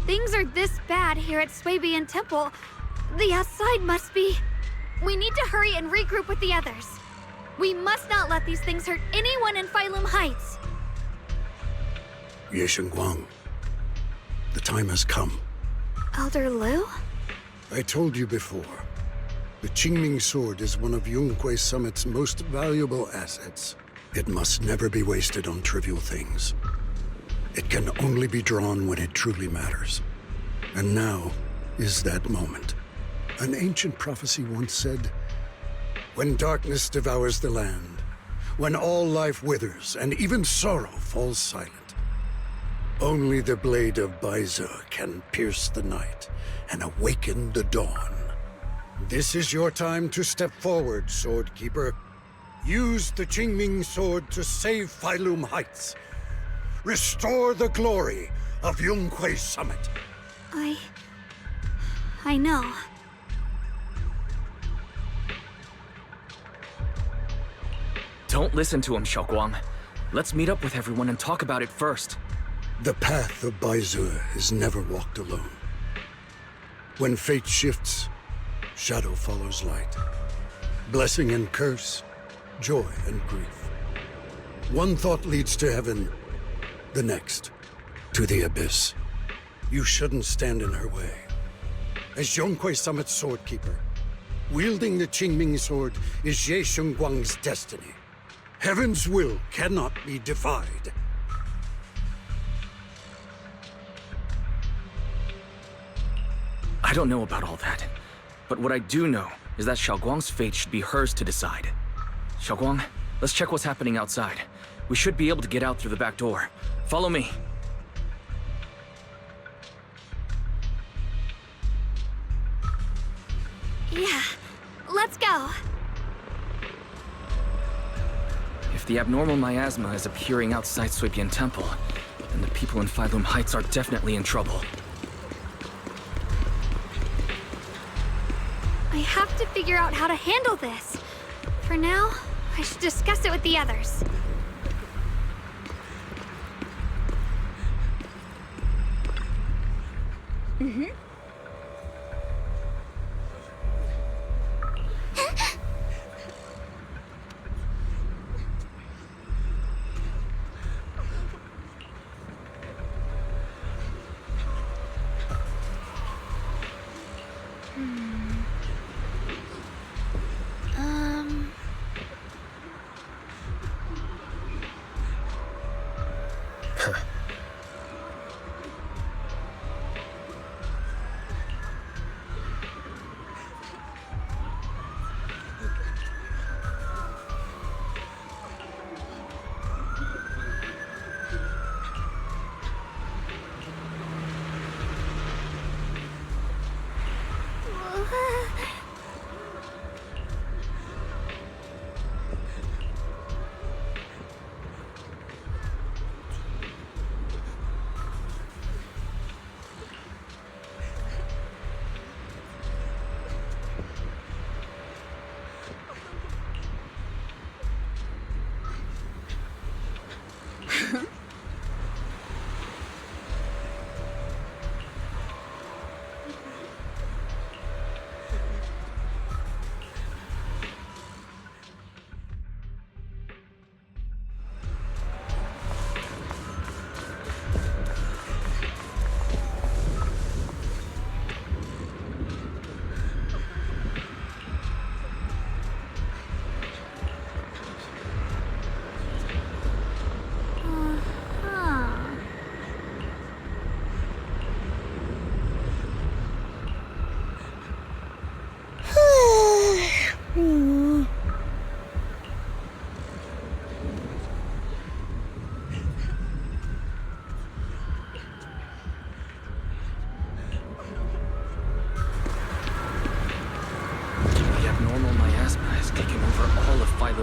things are this bad here at Swabian Temple, the outside must be... We need to hurry and regroup with the others. We must not let these things hurt anyone in Phylum Heights. Ye Guang, the time has come. Elder Liu? I told you before, the Qingming sword is one of Yonghui Summit's most valuable assets. It must never be wasted on trivial things. It can only be drawn when it truly matters. And now is that moment. An ancient prophecy once said, "When darkness devours the land, when all life withers and even sorrow falls silent, only the blade of Baize can pierce the night and awaken the dawn." This is your time to step forward, Swordkeeper. Use the Qingming sword to save Phylum Heights. Restore the glory of Yonghui Summit. I know. Don't listen to him, Xiaoguang. Let's meet up with everyone and talk about it first. The path of Baize is never walked alone. When fate shifts, shadow follows light. Blessing and curse, joy and grief. One thought leads to heaven, the next to the abyss. You shouldn't stand in her way. As Yonghui Summit's swordkeeper, wielding the Qingming sword is Ye Guang's destiny. Heaven's will cannot be defied. I don't know about all that, but what I do know is that Xiaoguang's fate should be hers to decide. Xiaoguang, let's check what's happening outside. We should be able to get out through the back door. Follow me. Yeah, let's go. If the abnormal miasma is appearing outside Swabian Temple, then the people in Phylum Heights are definitely in trouble. I have to figure out how to handle this. For now, I should discuss it with the others.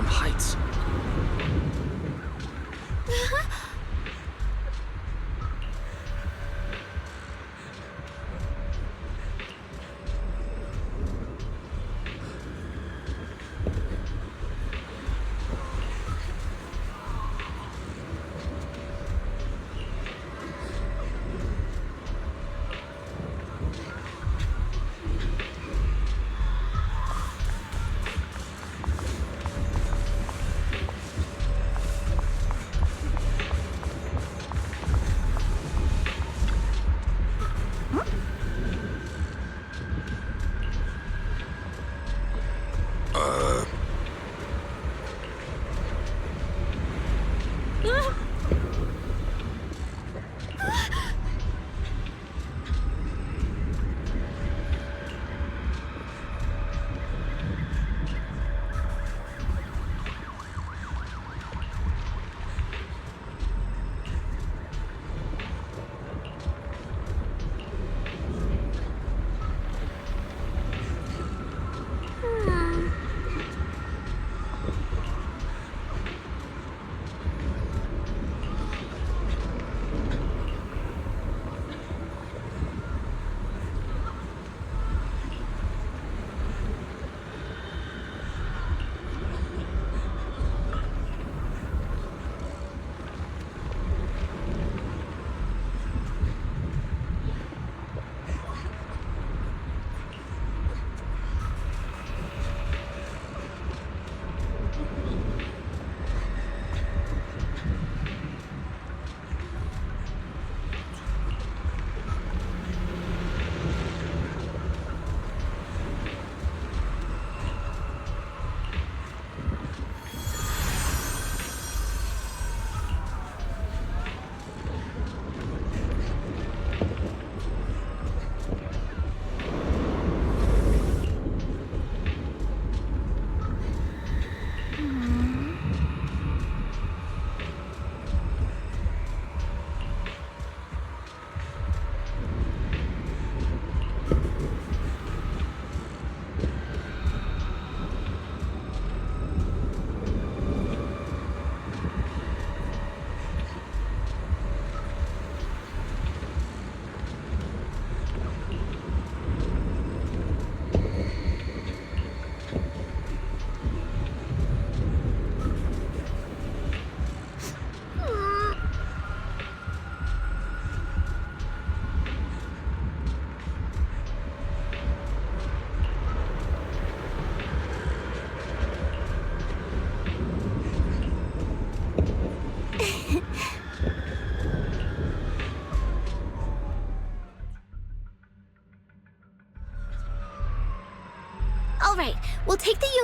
Heights.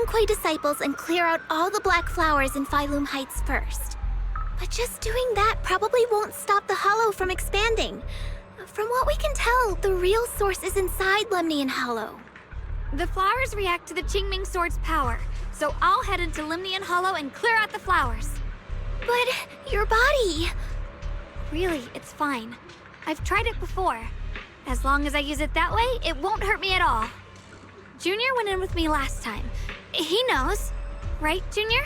Yunquei disciples and clear out all the black flowers in Phylum Heights first. But just doing that probably won't stop the Hollow from expanding. From what we can tell, the real source is inside Lemnian Hollow. The flowers react to the Qingming Sword's power, so I'll head into Lemnian Hollow and clear out the flowers. But your body... Really, it's fine. I've tried it before. As long as I use it that way, it won't hurt me at all. Junior went in with me last time. He knows. Right, Junior?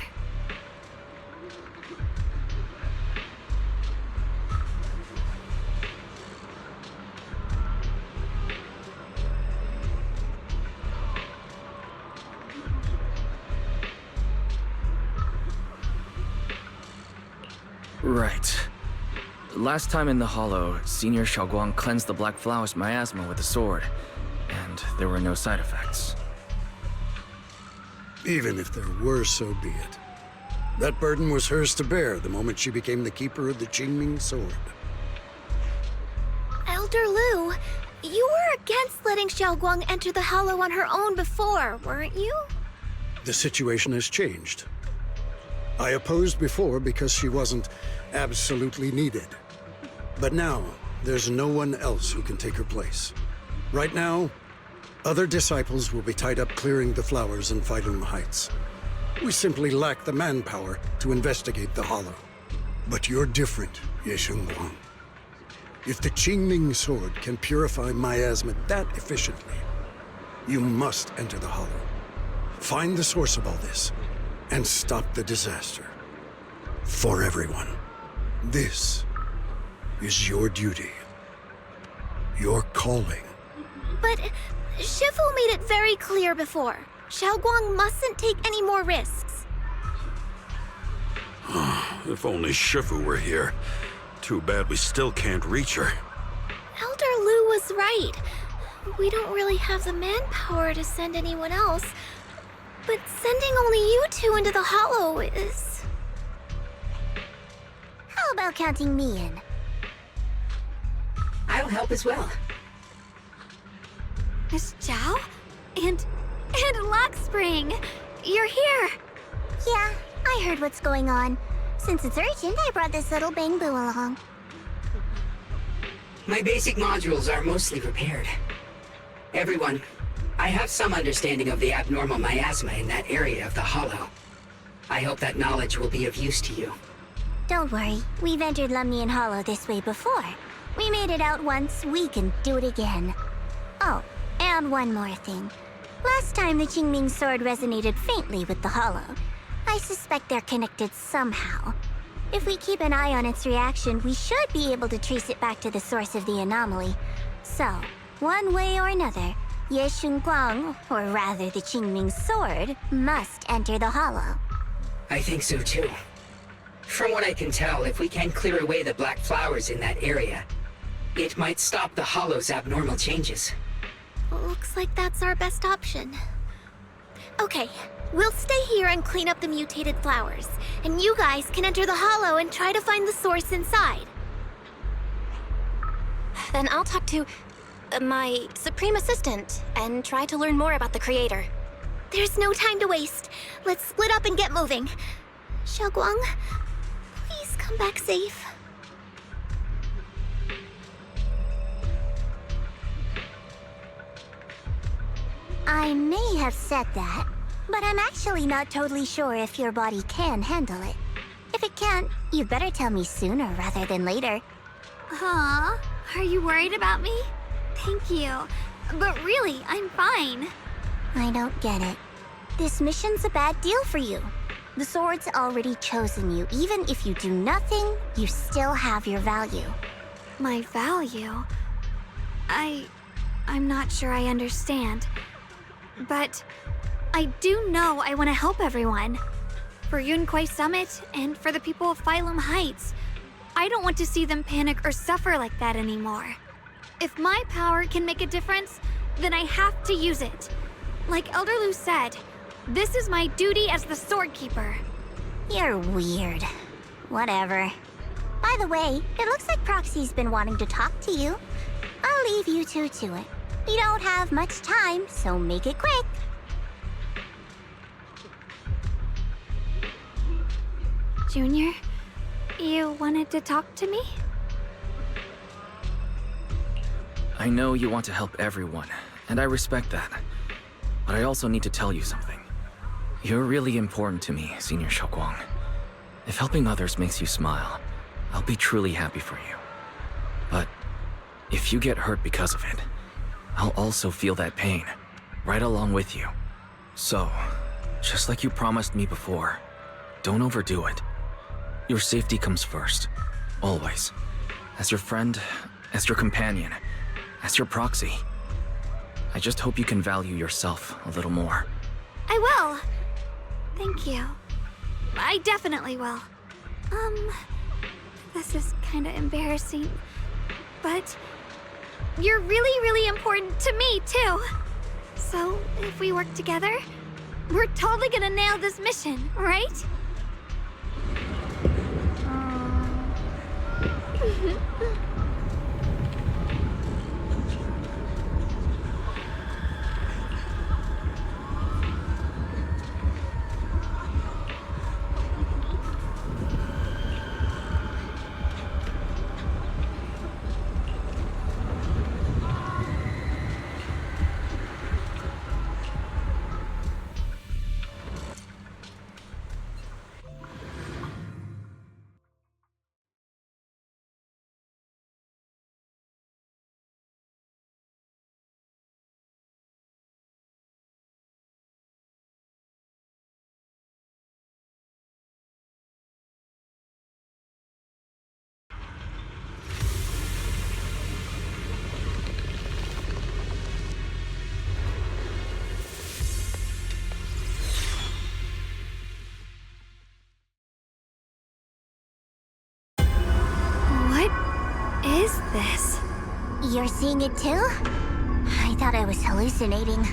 Right. Last time in the Hollow, Senior Xiaoguang cleansed the Black Flowers miasma with a sword, and there were no side effects. Even if there were, so be it. That burden was hers to bear the moment she became the keeper of the Qingming Sword. Elder Lu, you were against letting Xiaoguang enter the Hollow on her own before, weren't you? The situation has changed. I opposed before because she wasn't absolutely needed. But now, there's no one else who can take her place. Right now, other disciples will be tied up clearing the flowers in Phylum Heights. We simply lack the manpower to investigate the Hollow. But you're different, Ye Shengguang. If the Qingming Sword can purify miasma that efficiently, you must enter the Hollow. Find the source of all this, and stop the disaster. For everyone. This is your duty. Your calling. But Shifu made it very clear before. Xiaoguang mustn't take any more risks. If only Shifu were here. Too bad we still can't reach her. Elder Lu was right. We don't really have the manpower to send anyone else. But sending only you two into the Hollow is... How about counting me in? I'll help as well. Miss Zhao? And Lockspring! You're here! Yeah, I heard what's going on. Since it's urgent, I brought this little bamboo along. My basic modules are mostly prepared. Everyone, I have some understanding of the abnormal miasma in that area of the Hollow. I hope that knowledge will be of use to you. Don't worry, we've entered Lemnian Hollow this way before. We made it out once, we can do it again. Oh, and one more thing. Last time the Qingming Sword resonated faintly with the Hollow. I suspect they're connected somehow. If we keep an eye on its reaction, we should be able to trace it back to the source of the anomaly. So, one way or another, Ye Shengguang, or rather the Qingming Sword, must enter the Hollow. I think so too. From what I can tell, if we can clear away the black flowers in that area, it might stop the Hollow's abnormal changes. Looks like that's our best option. Okay, we'll stay here and clean up the mutated flowers, and you guys can enter the Hollow and try to find the source inside. Then I'll talk to my Supreme Assistant and try to learn more about the Creator. There's no time to waste. Let's split up and get moving. Xiaoguang, please come back safe. I may have said that, but I'm actually not totally sure if your body can handle it. If it can't, you'd better tell me sooner rather than later. Huh? Are you worried about me? Thank you. But really, I'm fine. I don't get it. This mission's a bad deal for you. The sword's already chosen you. Even if you do nothing, you still have your value. My value? I'm not sure I understand. But I do know I want to help everyone. For Yunquei Summit and for the people of Phylum Heights. I don't want to see them panic or suffer like that anymore. If my power can make a difference, then I have to use it. Like Elder Lu said, this is my duty as the Sword Keeper. You're weird. Whatever. By the way, it looks like Proxy's been wanting to talk to you. I'll leave you two to it. You don't have much time, so make it quick. Junior, you wanted to talk to me? I know you want to help everyone, and I respect that. But I also need to tell you something. You're really important to me, Senior Xiaoguang. If helping others makes you smile, I'll be truly happy for you. But if you get hurt because of it, I'll also feel that pain, right along with you. So, just like you promised me before, don't overdo it. Your safety comes first, always. As your friend, as your companion, as your proxy. I just hope you can value yourself a little more. I will. Thank you. I definitely will. This is kinda embarrassing, but you're really, really important to me, too. So, if we work together, we're totally gonna nail this mission, right? What is this? You're seeing it too? I thought I was hallucinating.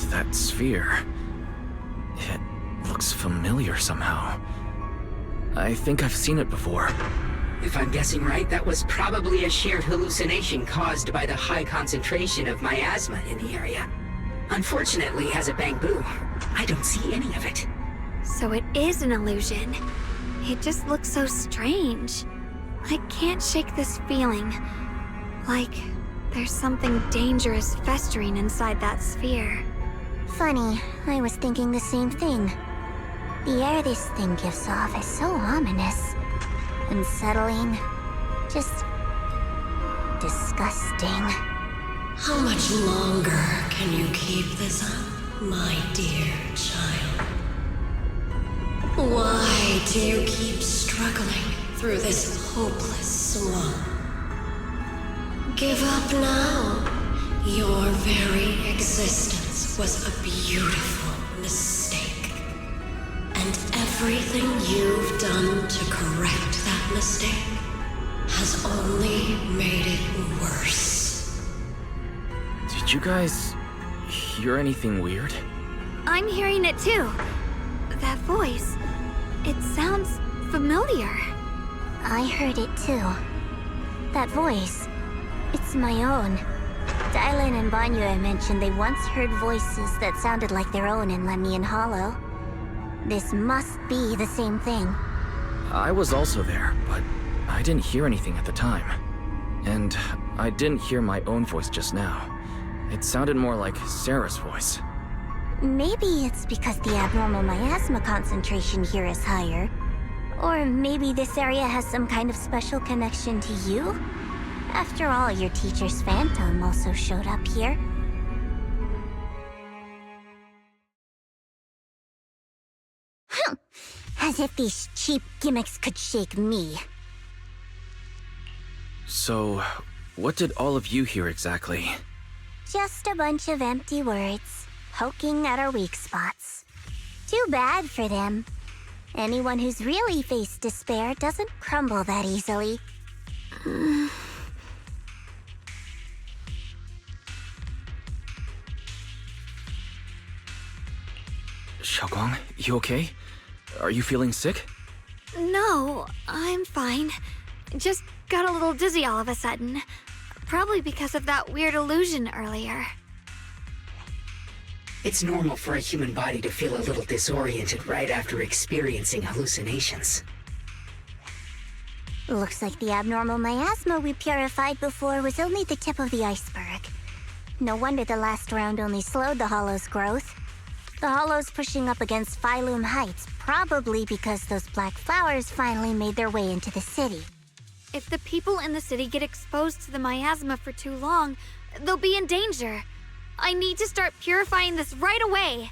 That sphere... it looks familiar somehow. I think I've seen it before. If I'm guessing right, that was probably a shared hallucination caused by the high concentration of miasma in the area. Unfortunately, as a Bangbu, I don't see any of it. So it is an illusion. It just looks so strange. I can't shake this feeling. Like there's something dangerous festering inside that sphere. Funny, I was thinking the same thing. The air this thing gives off is so ominous. Unsettling. Just... disgusting. How much longer can you keep this up, my dear child? Why do you keep struggling through this hopeless swamp? Give up now. Your very existence was a beautiful mistake. And everything you've done to correct that mistake has only made it worse. Did you guys hear anything weird? I'm hearing it too. That voice. It sounds familiar. I heard it too. That voice. It's my own. Dylan and Banyue mentioned they once heard voices that sounded like their own in Lemian Hollow. This must be the same thing. I was also there, but I didn't hear anything at the time. And I didn't hear my own voice just now. It sounded more like Sarah's voice. Maybe it's because the abnormal miasma concentration here is higher. Or maybe this area has some kind of special connection to you? After all, your teacher's phantom also showed up here. As if these cheap gimmicks could shake me. So, what did all of you hear exactly? Just a bunch of empty words, poking at our weak spots. Too bad for them. Anyone who's really faced despair doesn't crumble that easily. Xiaoguang, you okay? Are you feeling sick? No, I'm fine. Just got a little dizzy all of a sudden. Probably because of that weird illusion earlier. It's normal for a human body to feel a little disoriented right after experiencing hallucinations. Looks like the abnormal miasma we purified before was only the tip of the iceberg. No wonder the last round only slowed the Hollow's growth. The Hollow's pushing up against Phylum Heights, probably because those black flowers finally made their way into the city. If the people in the city get exposed to the miasma for too long, they'll be in danger. I need to start purifying this right away.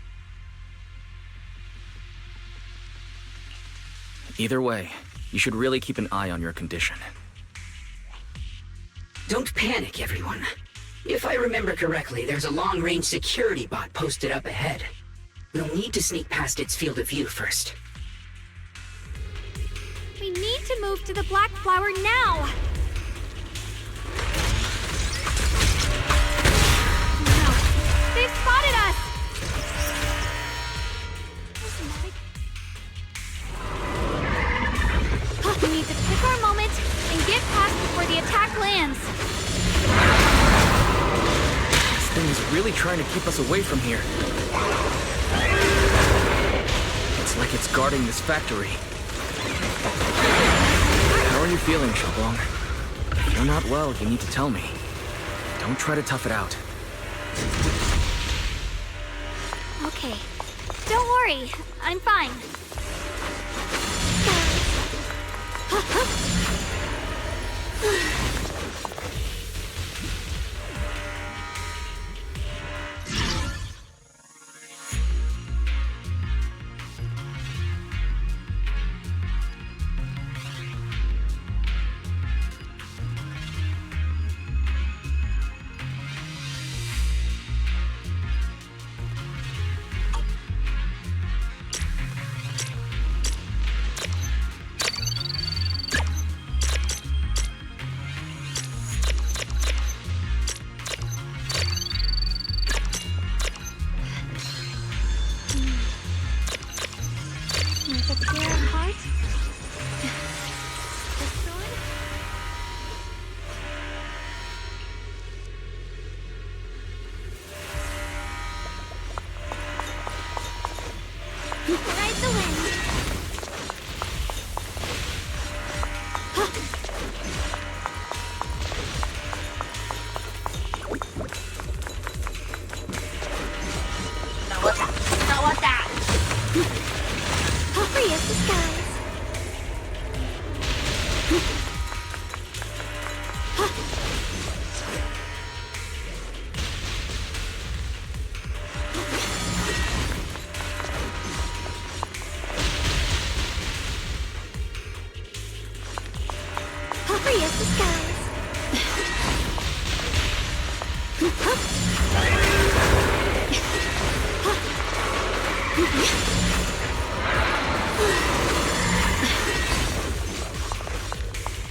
Either way, you should really keep an eye on your condition. Don't panic, everyone. If I remember correctly, there's a long-range security bot posted up ahead. We'll need to sneak past its field of view first. We need to move to the black flower now! No, they've spotted us! We need to pick our moment and get past before the attack lands. This thing is really trying to keep us away from here. It's like it's guarding this factory. How are you feeling, Xiaoguang? If you're not well, you need to tell me. Don't try to tough it out. Okay, don't worry, I'm fine. Ride the wind. Free as the skies. Free as the skies.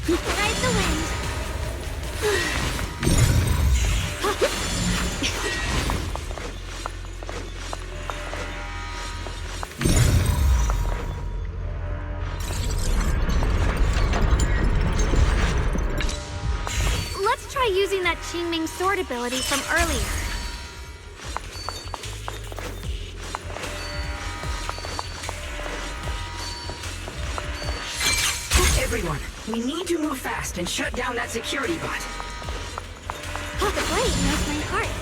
Ride the wind. Let's try using that Qingming sword ability from earlier. Everyone, we need to move fast and shut down that security bot. The blade knows my heart.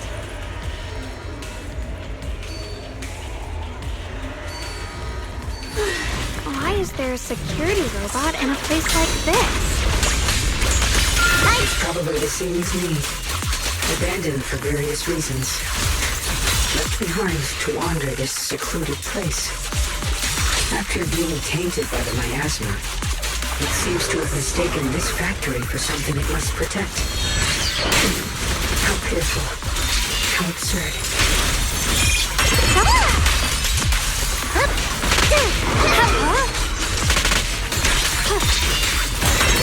Why is there a security robot in a place like this? It's probably the same as me. Abandoned for various reasons. Left behind to wander this secluded place. After being tainted by the miasma, it seems to have mistaken this factory for something it must protect. How pitiful. How absurd.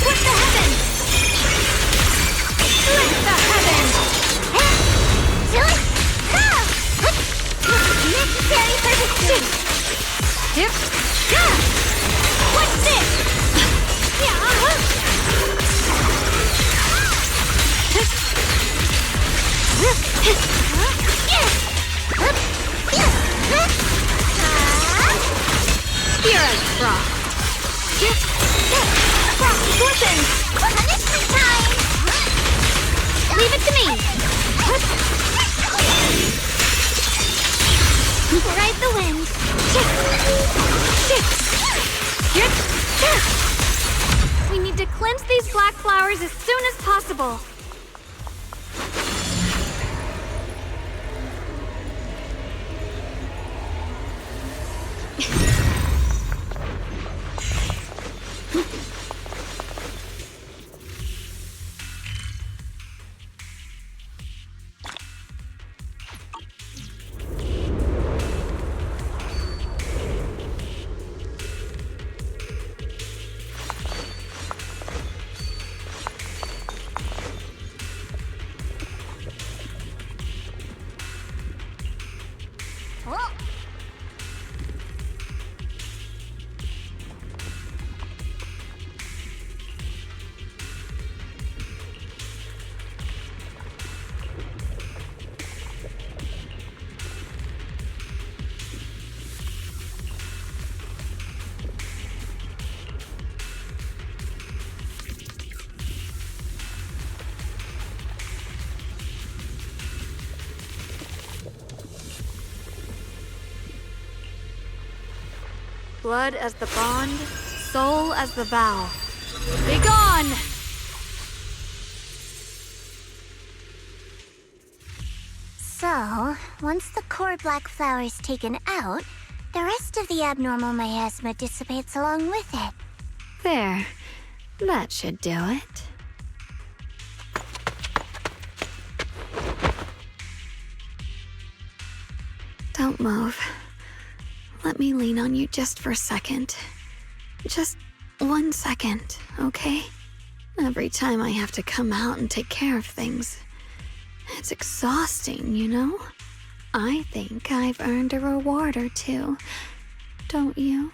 What the heavens? Split the heavens! Necessary perfection! What's this? You're a fraud. Frost, listen! Punishment time! Leave it to me! Ride the wind. We need to cleanse these black flowers as soon as possible. Blood as the bond, soul as the vow. Be gone! So, once the core black flower is taken out, the rest of the abnormal miasma dissipates along with it. There. That should do it. Don't move. Let me lean on you just for a second. Just 1 second, okay? Every time I have to come out and take care of things, it's exhausting, you know? I think I've earned a reward or two, don't you?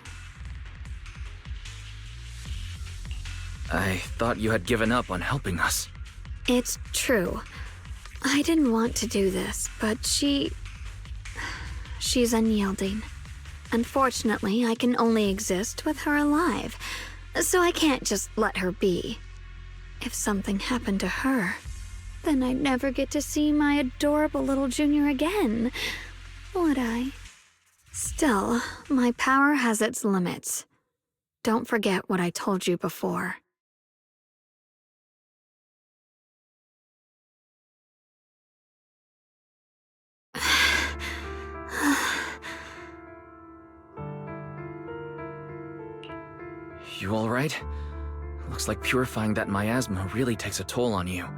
I thought you had given up on helping us. It's true. I didn't want to do this, but she's unyielding. Unfortunately, I can only exist with her alive, so I can't just let her be. If something happened to her, then I'd never get to see my adorable little Junior again, would I? Still, my power has its limits. Don't forget what I told you before. You alright? Looks like purifying that miasma really takes a toll on you.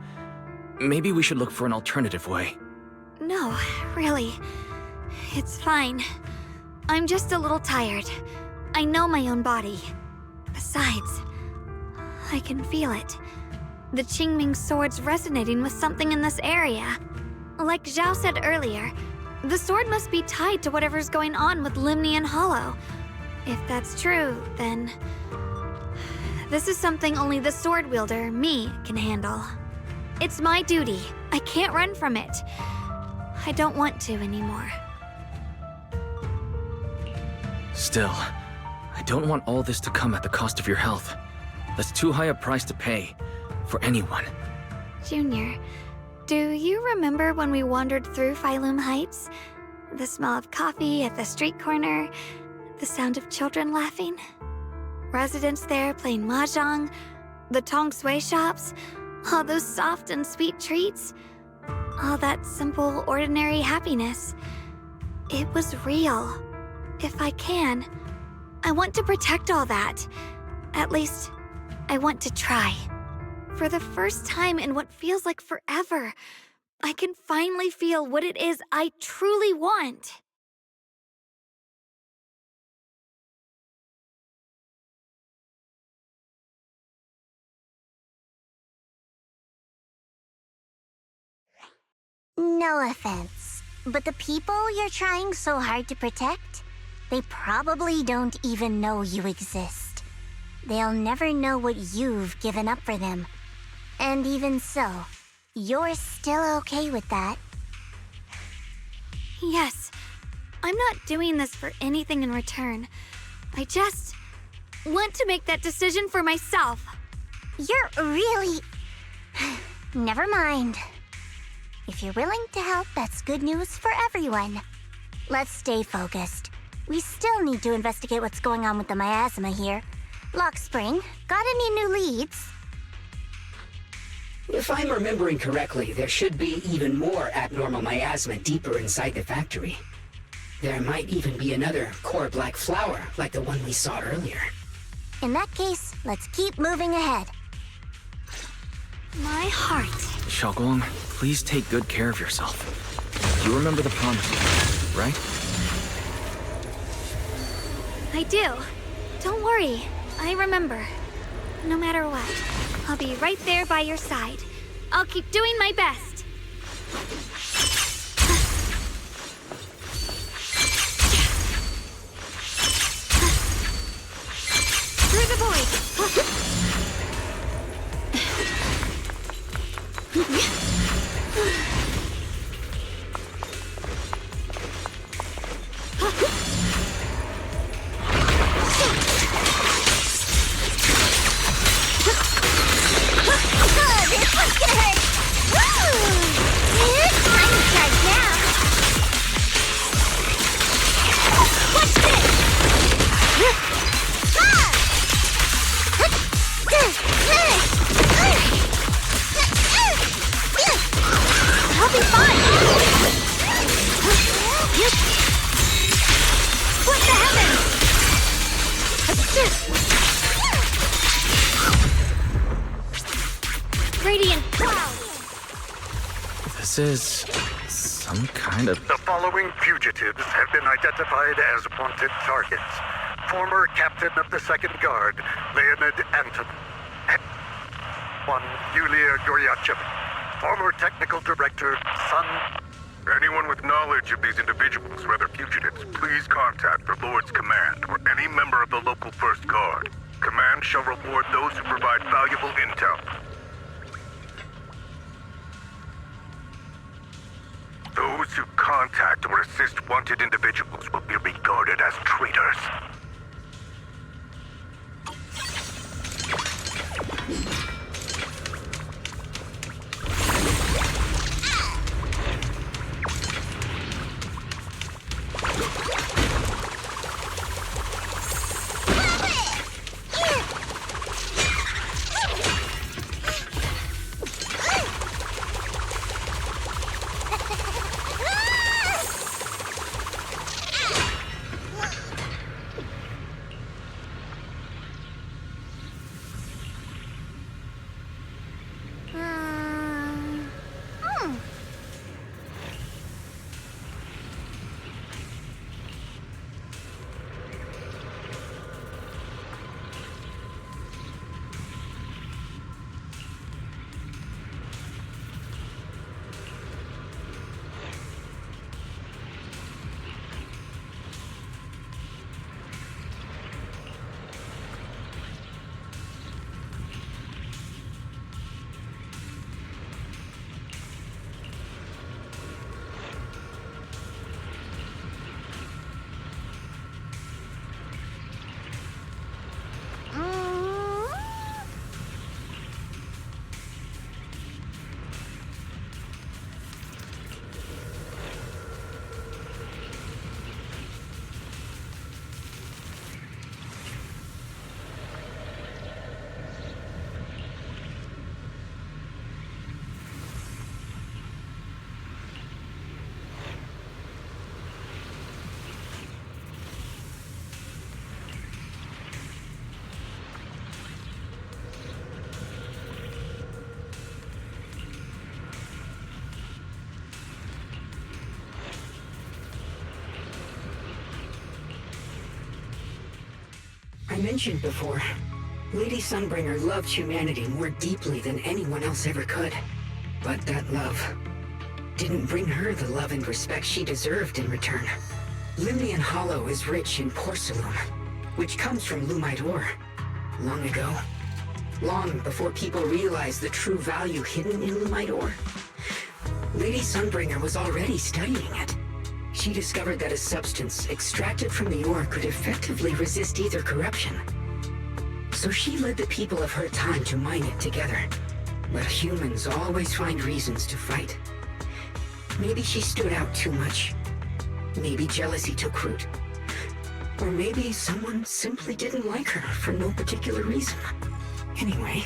Maybe we should look for an alternative way. No, really. It's fine. I'm just a little tired. I know my own body. Besides, I can feel it. The Qingming sword's resonating with something in this area. Like Zhao said earlier, the sword must be tied to whatever's going on with Limnian Hollow. If that's true, then this is something only the sword wielder, me, can handle. It's my duty. I can't run from it. I don't want to anymore. Still, I don't want all this to come at the cost of your health. That's too high a price to pay, for anyone. Junior, do you remember when we wandered through Phylum Heights? The smell of coffee at the street corner, the sound of children laughing? Residents there playing mahjong, the tong sui shops, all those soft and sweet treats, all that simple, ordinary happiness. It was real. If I can, I want to protect all that. At least, I want to try. For the first time in what feels like forever, I can finally feel what it is I truly want. No offense, but the people you're trying so hard to protect, they probably don't even know you exist. They'll never know what you've given up for them. And even so, you're still okay with that. Yes, I'm not doing this for anything in return. want to make that decision for myself. You're really... Never mind. If you're willing to help, that's good news for everyone. Let's stay focused. We still need to investigate what's going on with the miasma here. Lockspring, got any new leads? If I'm remembering correctly, there should be even more abnormal miasma deeper inside the factory. There might even be another core black flower, like the one we saw earlier. In that case, let's keep moving ahead. My heart. Xiaoguang, please take good care of yourself. You remember the promise, right? I do. Don't worry. I remember. No matter what, I'll be right there by your side. I'll keep doing my best. Through the void. I'll be fine! What the heavens? Radiant cloud. This is... some kind of... The following fugitives have been identified as wanted targets. Former Captain of the Second Guard, Leonid Anton. One, Yulia Goryachev. Former Technical Director, Sun. Anyone with knowledge of these individuals or other fugitives, please contact the Lord's Command or any member of the local First Guard. Command shall reward those who provide valuable intel. Those who contact or assist wanted individuals will be regarded as traitors. I mentioned before, Lady Sunbringer loved humanity more deeply than anyone else ever could. But that love didn't bring her the love and respect she deserved in return. Limnian Hollow is rich in porcelain, which comes from Lumite ore. Long ago, long before people realized the true value hidden in Lumite ore, Lady Sunbringer was already studying it. She discovered that a substance extracted from the ore could effectively resist either corruption. So she led the people of her time to mine it together. But humans always find reasons to fight. Maybe she stood out too much. Maybe jealousy took root. Or maybe someone simply didn't like her for no particular reason. Anyway,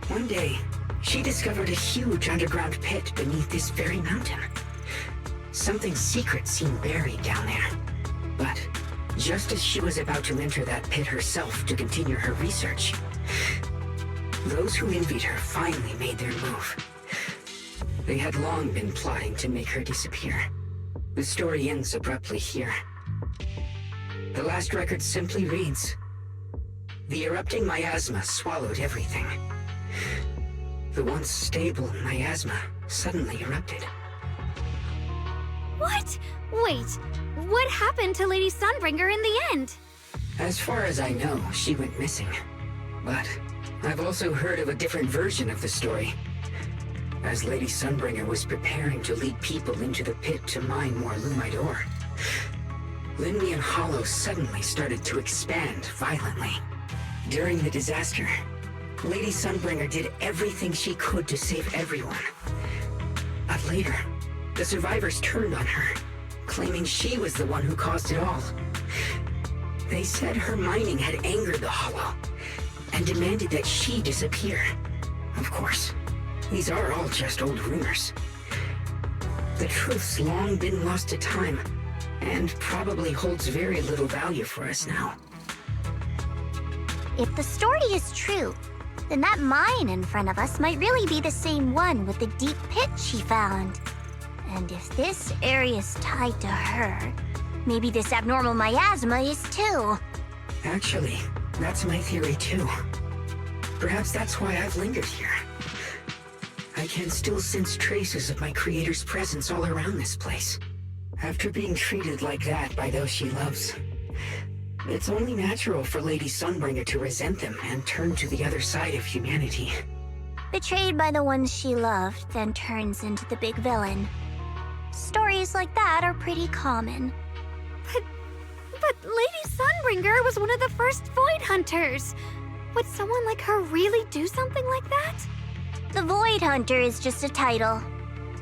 one day, she discovered a huge underground pit beneath this very mountain. Something secret seemed buried down there. But just as she was about to enter that pit herself to continue her research, those who envied her finally made their move. They had long been plotting to make her disappear. The story ends abruptly here. The last record simply reads, "The erupting miasma swallowed everything." The once stable miasma suddenly erupted. What? Wait, what happened to Lady Sunbringer in the end? As far as I know, she went missing. But I've also heard of a different version of the story. As Lady Sunbringer was preparing to lead people into the pit to mine more lumite ore, Lindian Hollow suddenly started to expand violently. During the disaster, Lady Sunbringer did everything she could to save everyone. But later, the survivors turned on her, claiming she was the one who caused it all. They said her mining had angered the Hollow, and demanded that she disappear. Of course, these are all just old rumors. The truth's long been lost to time, and probably holds very little value for us now. If the story is true, then that mine in front of us might really be the same one with the deep pit she found. And if this area's tied to her, maybe this abnormal miasma is too. Actually, that's my theory too. Perhaps that's why I've lingered here. I can still sense traces of my creator's presence all around this place. After being treated like that by those she loves, it's only natural for Lady Sunbringer to resent them and turn to the other side of humanity. Betrayed by the ones she loved, then turns into the big villain. Stories like that are pretty common. But Lady Sunbringer was one of the first Void Hunters. Would someone like her really do something like that? The Void Hunter is just a title.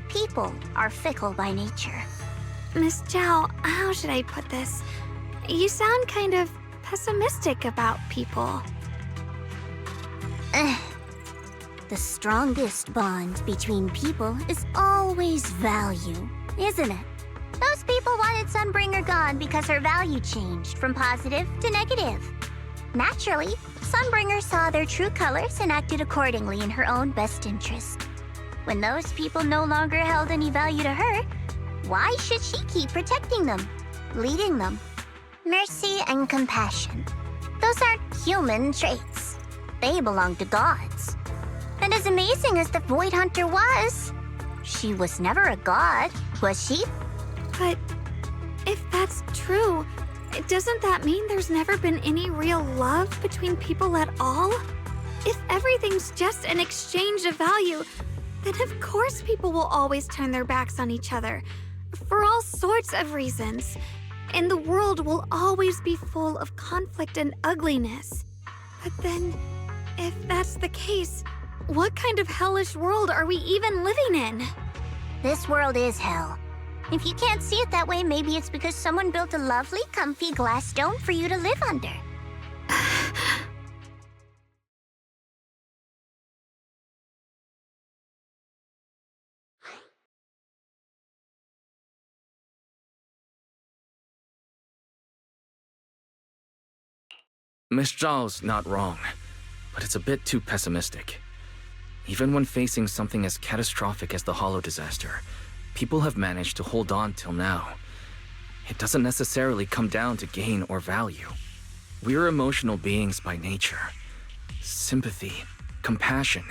People are fickle by nature. Miss Zhao, how should I put this? You sound kind of pessimistic about people. The strongest bond between people is always value, isn't it? Those people wanted Sunbringer gone because her value changed from positive to negative. Naturally, Sunbringer saw their true colors and acted accordingly in her own best interest. When those people no longer held any value to her, why should she keep protecting them, leading them? Mercy and compassion. Those aren't human traits. They belong to gods. And as amazing as the Void Hunter was, she was never a god, was she? But if that's true, doesn't that mean there's never been any real love between people at all? If everything's just an exchange of value, then of course people will always turn their backs on each other, for all sorts of reasons. And the world will always be full of conflict and ugliness. But then, if that's the case, what kind of hellish world are we even living in? This world is hell. If you can't see it that way, maybe it's because someone built a lovely, comfy glass dome for you to live under. Miss Zhao's not wrong, but it's a bit too pessimistic. Even when facing something as catastrophic as the Hollow disaster, people have managed to hold on till now. It doesn't necessarily come down to gain or value. We're emotional beings by nature. Sympathy, compassion,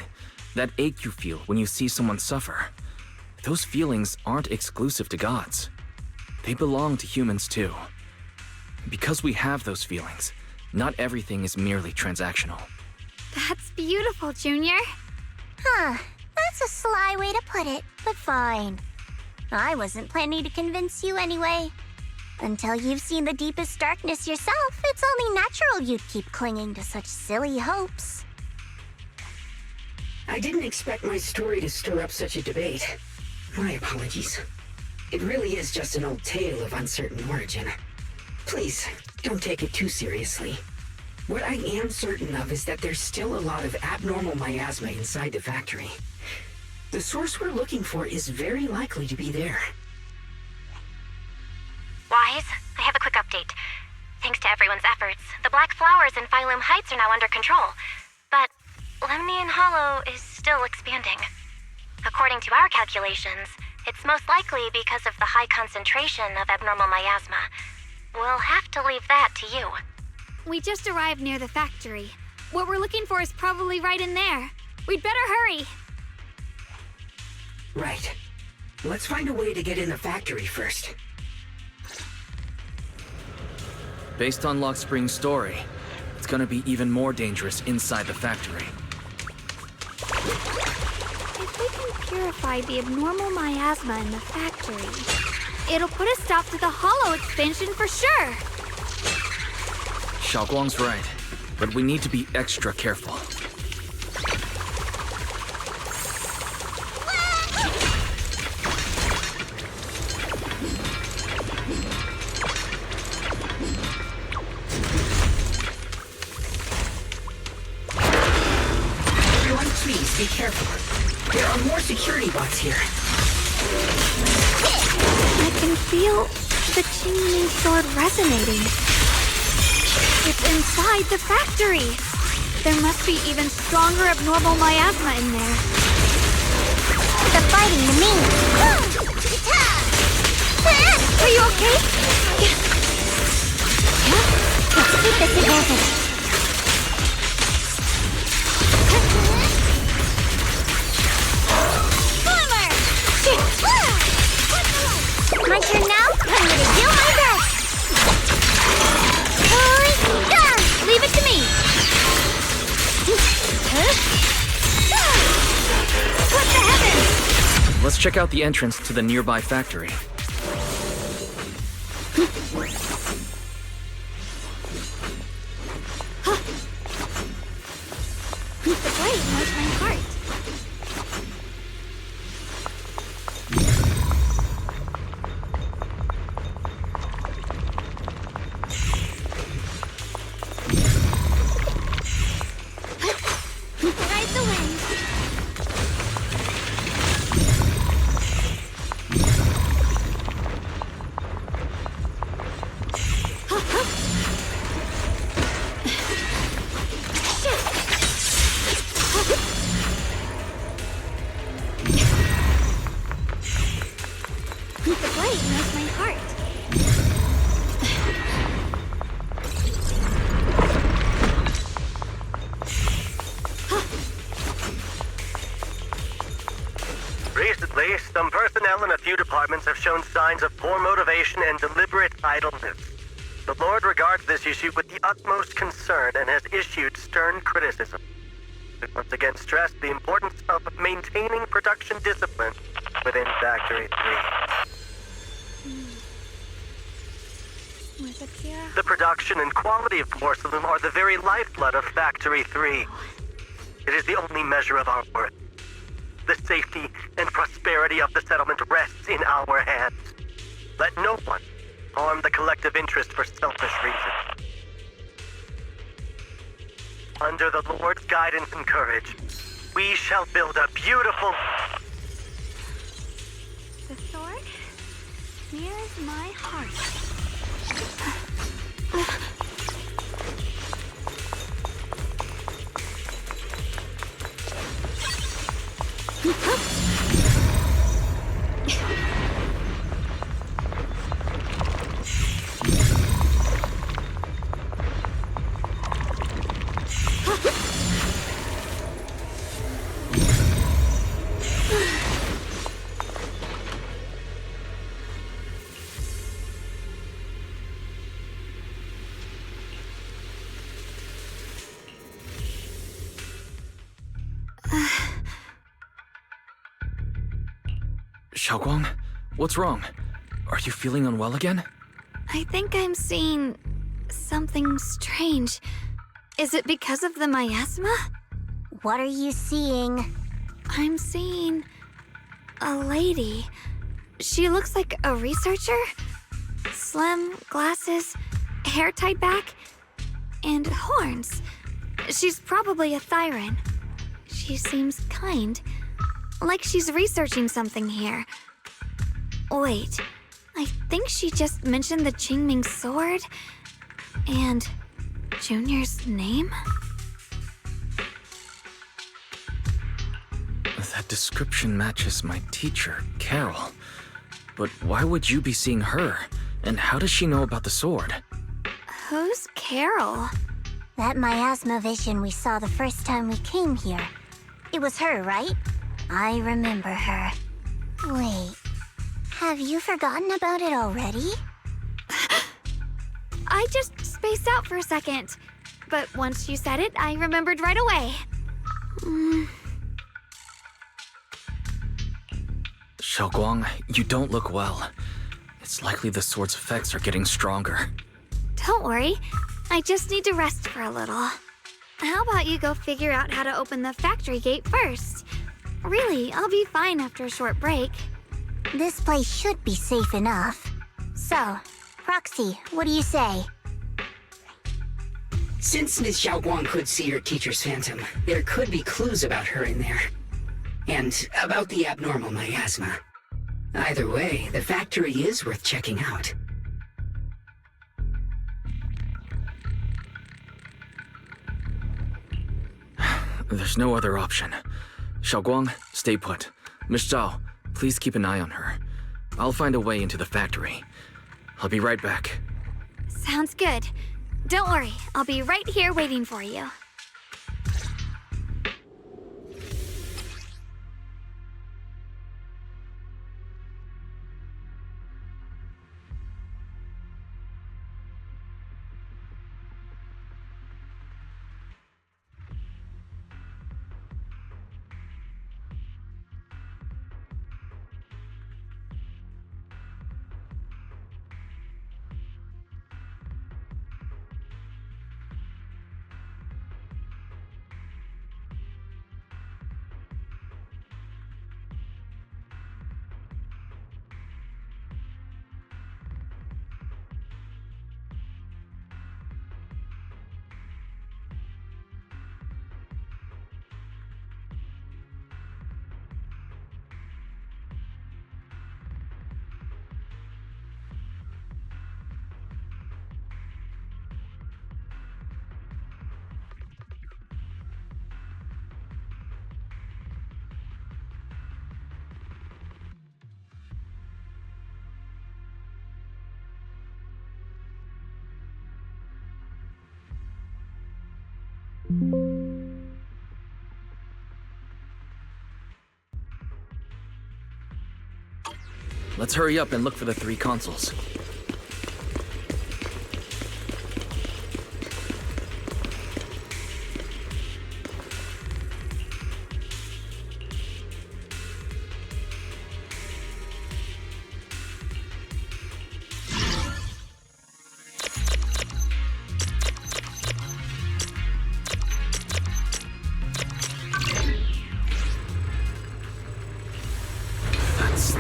that ache you feel when you see someone suffer. Those feelings aren't exclusive to gods. They belong to humans too. Because we have those feelings, not everything is merely transactional. That's beautiful, Junior. Huh, that's a sly way to put it, but fine. I wasn't planning to convince you anyway. Until you've seen the deepest darkness yourself, it's only natural you'd keep clinging to such silly hopes. I didn't expect my story to stir up such a debate. My apologies. It really is just an old tale of uncertain origin. Please, don't take it too seriously. What I am certain of is that there's still a lot of abnormal miasma inside the factory. The source we're looking for is very likely to be there. Wise, I have a quick update. Thanks to everyone's efforts, the black flowers in Phylum Heights are now under control. But Lemnian Hollow is still expanding. According to our calculations, it's most likely because of the high concentration of abnormal miasma. We'll have to leave that to you. We just arrived near the factory. What we're looking for is probably right in there. We'd better hurry. Right. Let's find a way to get in the factory first. Based on Lock Spring's story, it's gonna be even more dangerous inside the factory. If we can purify the abnormal miasma in the factory, it'll put a stop to the Hollow expansion for sure. Xiaoguang's right, but we need to be extra careful. Everyone, please be careful. There are more security bots here. I can feel the Qingming sword resonating. It's inside the factory. There must be even stronger abnormal miasma in there. The fighting to me! Are you okay? Let's keep this advantage. My turn now? I'm gonna do my best! Leave it to me! What the heavens? Let's check out the entrance to the nearby factory. The blade knows my heart. Ride the wind. The blade knows my heart. Recently, some personnel in a few departments have shown signs of poor motivation and deliberate idleness. The Lord regards this issue with the utmost concern and has issued stern criticism. We once again stress the importance of maintaining production discipline within Factory 3. With a pure The production and quality of porcelain are the very lifeblood of Factory 3. It is the only measure of our worth. The safety and prosperity of the settlement rests in our hands. Let no one harm the collective interest for selfish reasons. Under the Lord's guidance and courage, we shall build a beautiful... The sword mirrors my heart. Xiaoguang, what's wrong? Are you feeling unwell again? I think I'm seeing something strange. Is it because of the miasma? What are you seeing? I'm seeing a lady. She looks like a researcher. Slim, glasses, hair tied back, and horns. She's probably a Thyran. She seems kind, like she's researching something here. Wait, I think she just mentioned the Qingming sword and Junior's name? That description matches my teacher, Carol. But why would you be seeing her? And how does she know about the sword? Who's Carol? That miasma vision we saw the first time we came here. It was her, right? I remember her. Wait, have you forgotten about it already? I just spaced out for a second. But once you said it, I remembered right away. Xiaoguang, you don't look well. It's likely the sword's effects are getting stronger. Don't worry. I just need to rest for a little. How about you go figure out how to open the factory gate first? Really, I'll be fine after a short break. This place should be safe enough. So, Roxy, what do you say? Since Ms. Xiaoguang could see her teacher's phantom, there could be clues about her in there. And about the abnormal miasma. Either way, the factory is worth checking out. There's no other option. Xiaoguang, stay put. Miss Zhao, please keep an eye on her. I'll find a way into the factory. I'll be right back. Sounds good. Don't worry, I'll be right here waiting for you. Let's hurry up and look for the 3 consoles.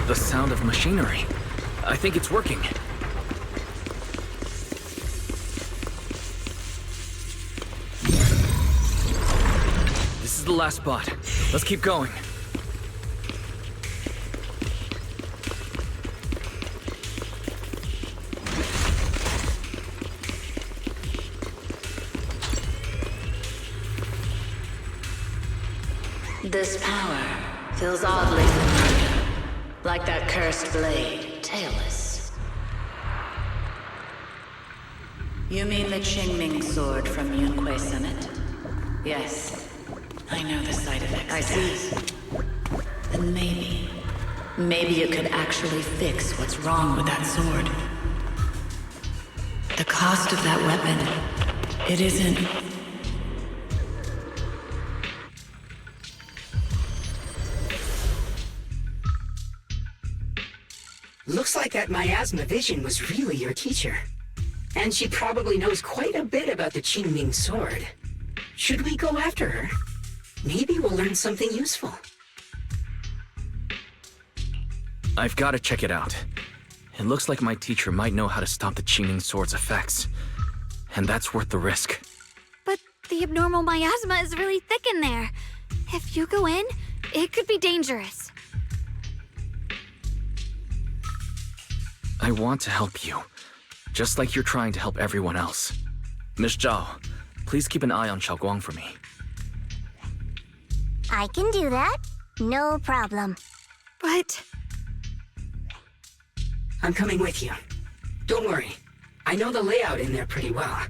The sound of machinery. I think it's working. This is the last spot. Let's keep going. This power feels oddly familiar. Like that cursed blade, tailless. You mean the Qingming sword from Yunquei Summit? Yes. I know the side effects. I see. Then maybe you could actually fix what's wrong with that sword. The cost of that weapon, it isn't... Looks Looks like that miasma vision was really your teacher. And she probably knows quite a bit about the Qingming sword. Should we go after her? Maybe we'll learn something useful. I've got to check it out. It looks like my teacher might know how to stop the Qingming sword's effects. And that's worth the risk. But the abnormal miasma is really thick in there. If you go in, it could be dangerous. I want to help you, just like you're trying to help everyone else. Miss Zhao, please keep an eye on Xiaoguang for me. I can do that. No problem. But... I'm coming with you. Don't worry. I know the layout in there pretty well.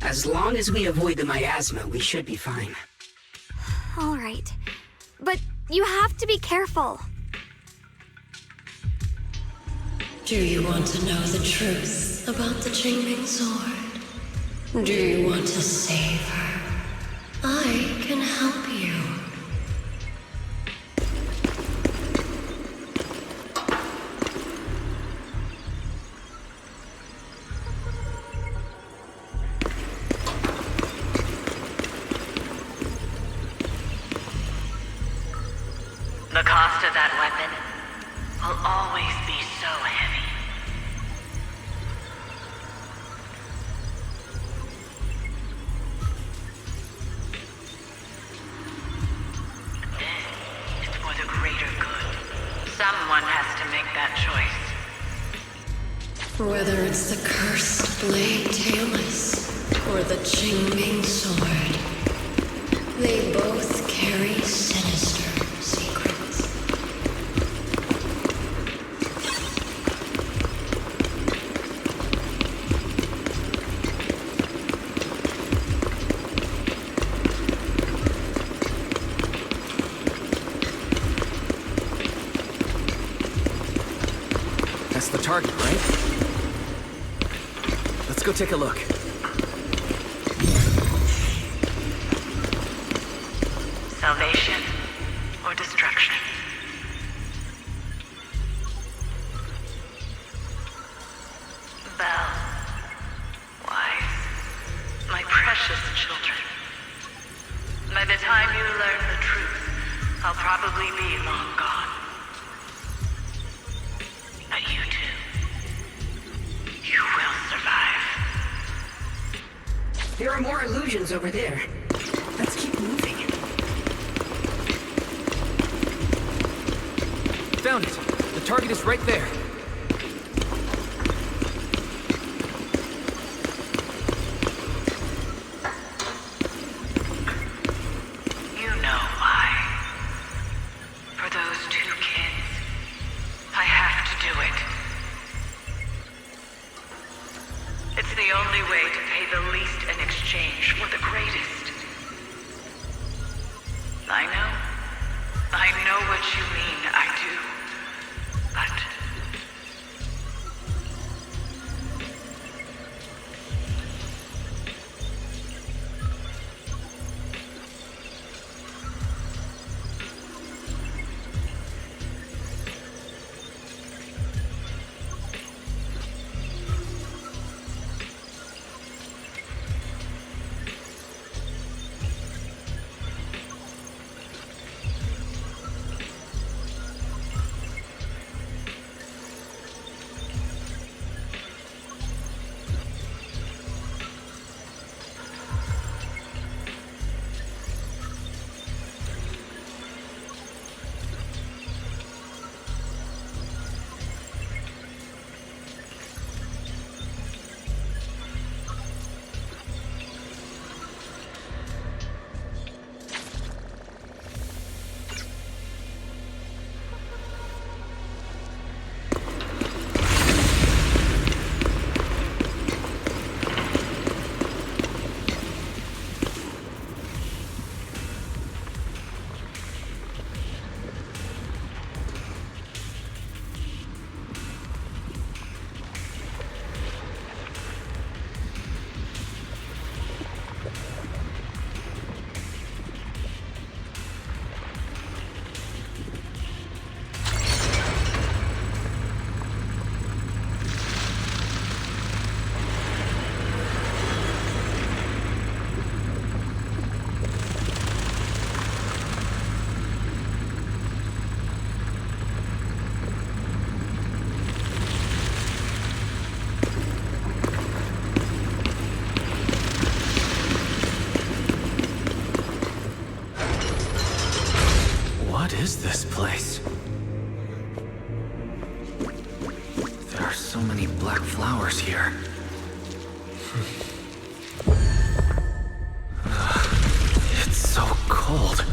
As long as we avoid the miasma, we should be fine. all right. But you have to be careful. Do you want to know the truth about the Qingming sword? Do you want to save her? I can help you. The cost of that weapon will always be so heavy. This is for the greater good. Someone has to make that choice. Whether it's the cursed blade tailless or the Qingming sword, they both carry sinister secrets. That's the target, right? Let's go take a look. Salvation or destruction. Belle, Wise, my precious children. By the time you learn the truth, I'll probably be long gone. But you two, you will survive. There are more illusions over there. Let's keep moving. Found it! The target is right there. You know why. For those two kids, I have to do it. It's the only way to pay the least in exchange for the greatest. I know what you mean, I do. But is this place? There are so many black flowers here. It's so cold.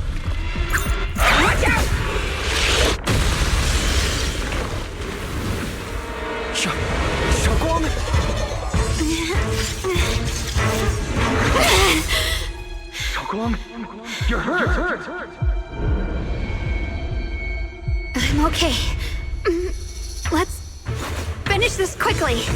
Watch out! Xiaoguang? Xiaoguang? You're hurt! I'm okay. Let's finish this quickly. It's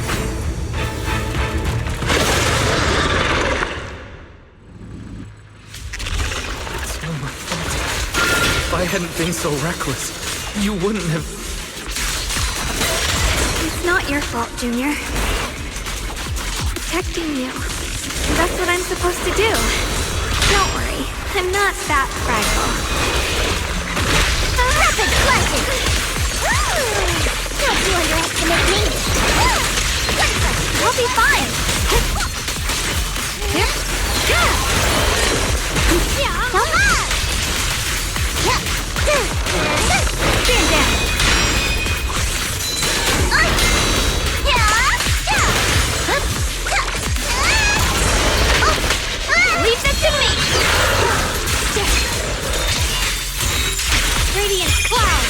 all my fault. If I hadn't been so reckless, you wouldn't have... It's not your fault, Junior. Protecting you. That's what I'm supposed to do. Don't worry, I'm not that fragile. Rapid flashing! Don't you underestimate me! We'll be fine. Stand down. Leave this to me. Radiant cloud.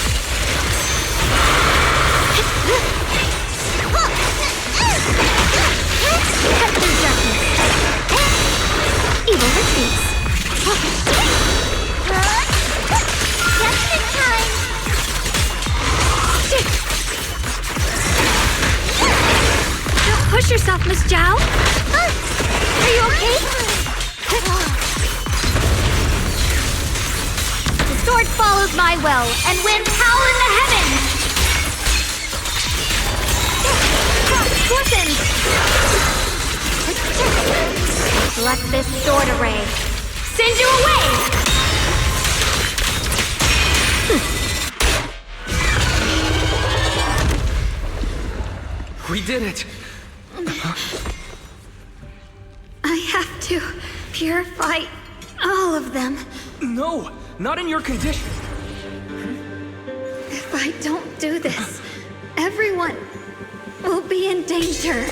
Cut through darkness. Evil retreats. Just in time! Don't push yourself, Miss Zhao. Are you okay? The sword follows my will and winds howl in the heavens. Listen. Let this sword array send you away. We did it! I have to purify all of them. No! Not in your condition! If I don't do this, everyone will be in danger.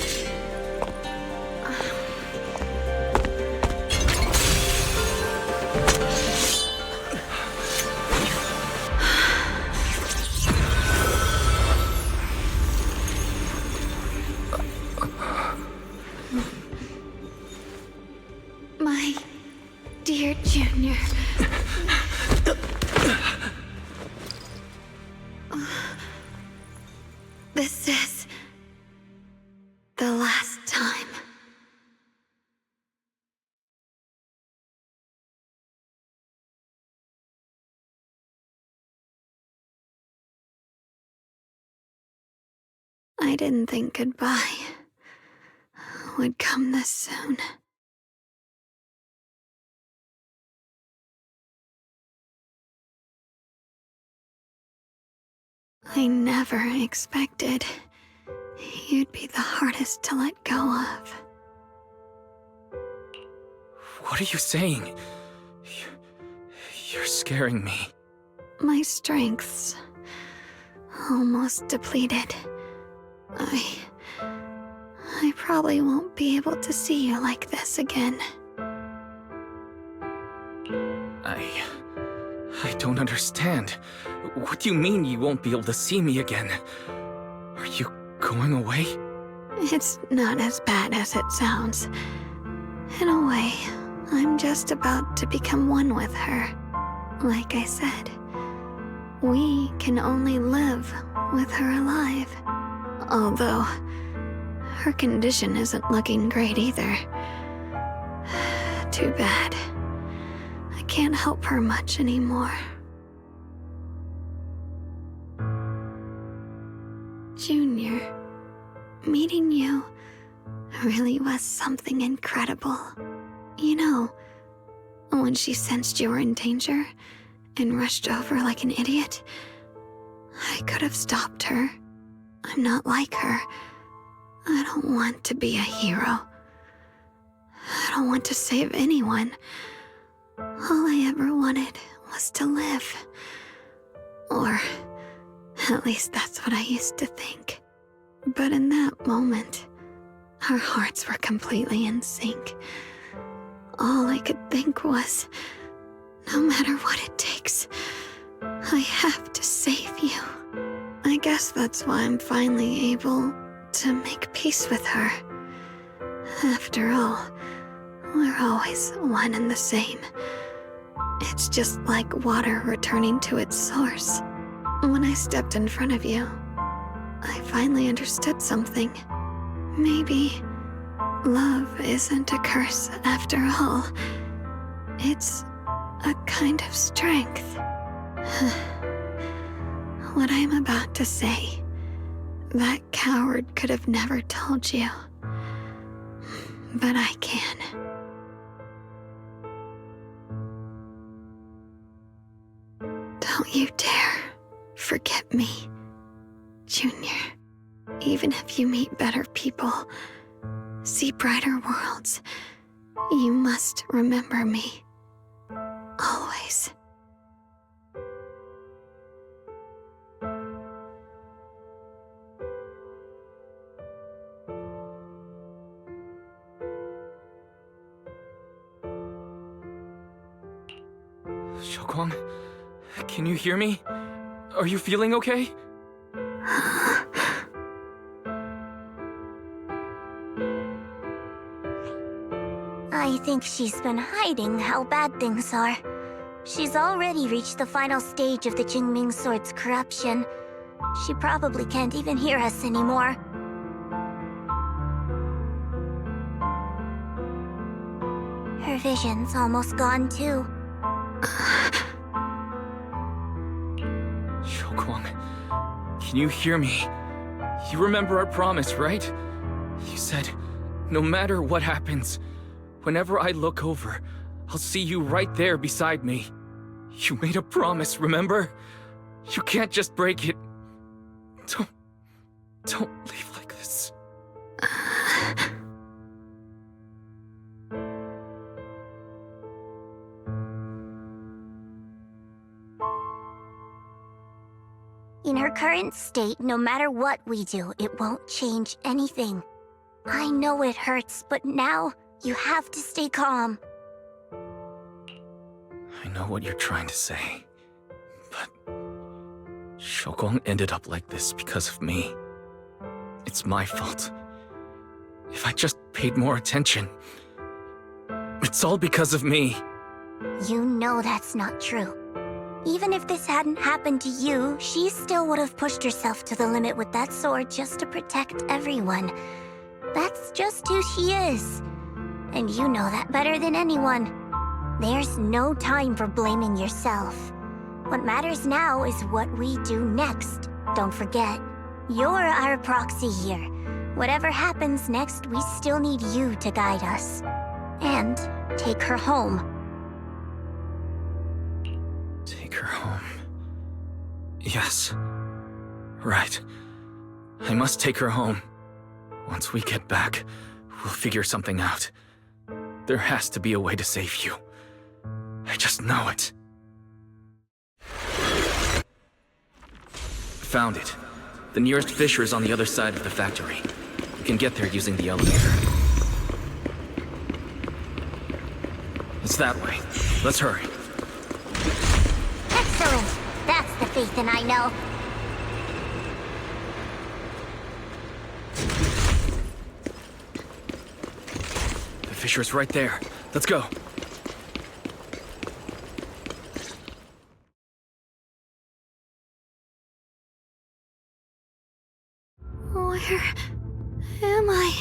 My dear Junior. This is the last time. I didn't think goodbye would come this soon. I never expected you'd be the hardest to let go of. What are you saying? You're scaring me. My strength's almost depleted. I probably won't be able to see you like this again. I don't understand. What do you mean you won't be able to see me again? Are you going away? It's not as bad as it sounds. In a way, I'm just about to become one with her. Like I said, we can only live with her alive. Although, her condition isn't looking great either. Too bad. I can't help her much anymore. Junior, meeting you really was something incredible. You know, when she sensed you were in danger and rushed over like an idiot, I could have stopped her. I'm not like her. I don't want to be a hero. I don't want to save anyone. All I ever wanted was to live. Or at least that's what I used to think. But in that moment, our hearts were completely in sync. All I could think was, no matter what it takes, I have to save you. I guess that's why I'm finally able to make peace with her. After all, we're always one and the same. It's just like water returning to its source. When I stepped in front of you, I finally understood something. Maybe love isn't a curse after all. It's a kind of strength. What I'm about to say, that coward could have never told you. But I can. Don't you dare forget me, Junior. Even if you meet better people, see brighter worlds, you must remember me. Always. Xiaoguang, can you hear me? Are you feeling okay? I think she's been hiding how bad things are. She's already reached the final stage of the Qingming Sword's corruption. She probably can't even hear us anymore. Her vision's almost gone too. Xiaoguang, can you hear me? You remember our promise, right? You said, no matter what happens, whenever I look over, I'll see you right there beside me. You made a promise, remember? You can't just break it. Don't leave like this. In her current state, no matter what we do, it won't change anything. I know it hurts, but now you have to stay calm. I know what you're trying to say, but Xiaoguang ended up like this because of me. It's my fault. If I just paid more attention, it's all because of me. You know that's not true. Even if this hadn't happened to you, she still would have pushed herself to the limit with that sword just to protect everyone. That's just who she is. And you know that better than anyone. There's no time for blaming yourself. What matters now is what we do next. Don't forget, you're our proxy here. Whatever happens next, we still need you to guide us. And take her home. Take her home. Yes. Right. I must take her home. Once we get back, we'll figure something out. There has to be a way to save you. I just know it. Found it. The nearest fissure is on the other side of the factory. We can get there using the elevator. It's that way. Let's hurry. Excellent! That's the Phaethon I know. The fissure's right there. Let's go. Where am I?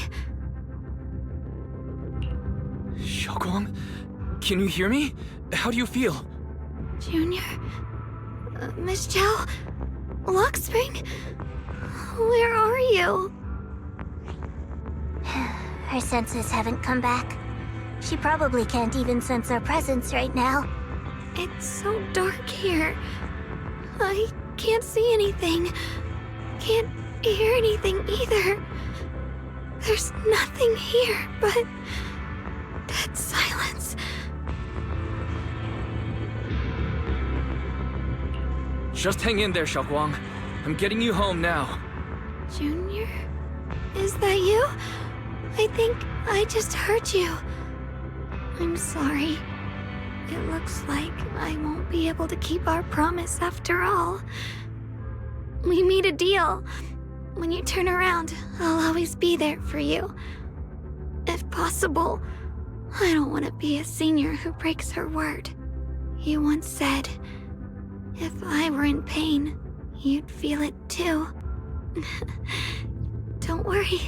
Xiaoguang? Can you hear me? How do you feel? Junior? Miss Chow? Luxspring? Where are you? Her senses haven't come back. She probably can't even sense our presence right now. It's so dark here. I can't see anything. Can't hear anything either. There's nothing here but dead silence. Just hang in there, Xiaoguang. I'm getting you home now. Junior? Is that you? I think I just hurt you. I'm sorry. It looks like I won't be able to keep our promise after all. We made a deal. When you turn around, I'll always be there for you. If possible, I don't want to be a senior who breaks her word. You once said, if I were in pain, you'd feel it too. Don't worry.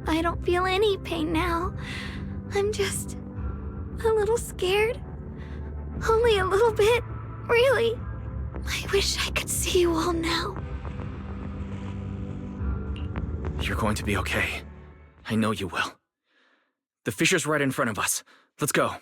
I don't feel any pain now. I'm just a little scared. Only a little bit, really. I wish I could see you all now. You're going to be okay. I know you will. The fisher's right in front of us. Let's go.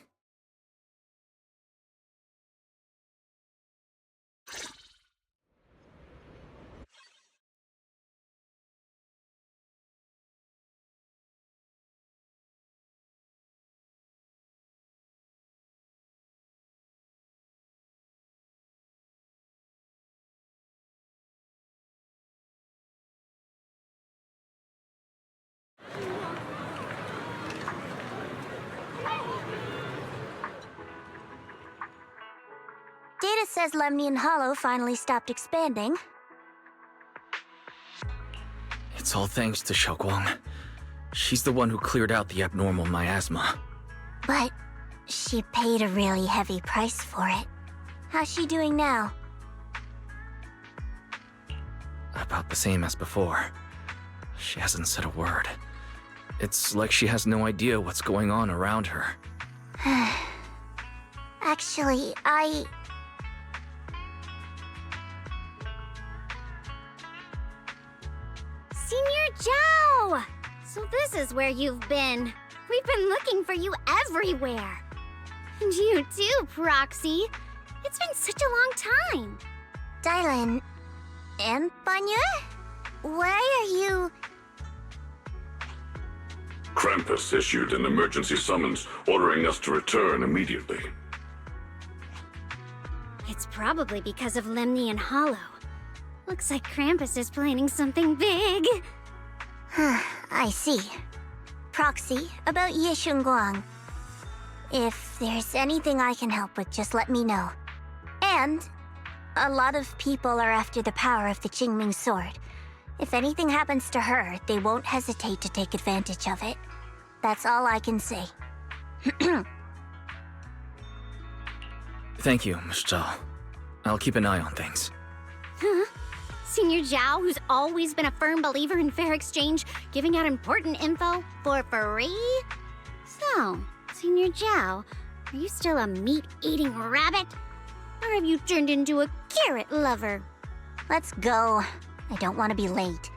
Data says Lemnian Hollow finally stopped expanding. It's all thanks to Xiaoguang. She's the one who cleared out the abnormal miasma. But she paid a really heavy price for it. How's she doing now? About the same as before. She hasn't said a word. It's like she has no idea what's going on around her. Actually, Senior Zhao! So this is where you've been. We've been looking for you everywhere. And you too, Proxy. It's been such a long time. Dylan and Banya? Why are you... Krampus issued an emergency summons ordering us to return immediately. It's probably because of Lemnian Hollow. Looks like Krampus is planning something big. I see. Proxy, about Ye Shunguang. If there's anything I can help with, just let me know. And a lot of people are after the power of the Qingming sword. If anything happens to her, they won't hesitate to take advantage of it. That's all I can say. Thank you, Miss Zhao. I'll keep an eye on things. Huh? Senior Zhao, who's always been a firm believer in fair exchange, giving out important info for free? So, Senior Zhao, are you still a meat-eating rabbit? Or have you turned into a carrot lover? Let's go. I don't want to be late.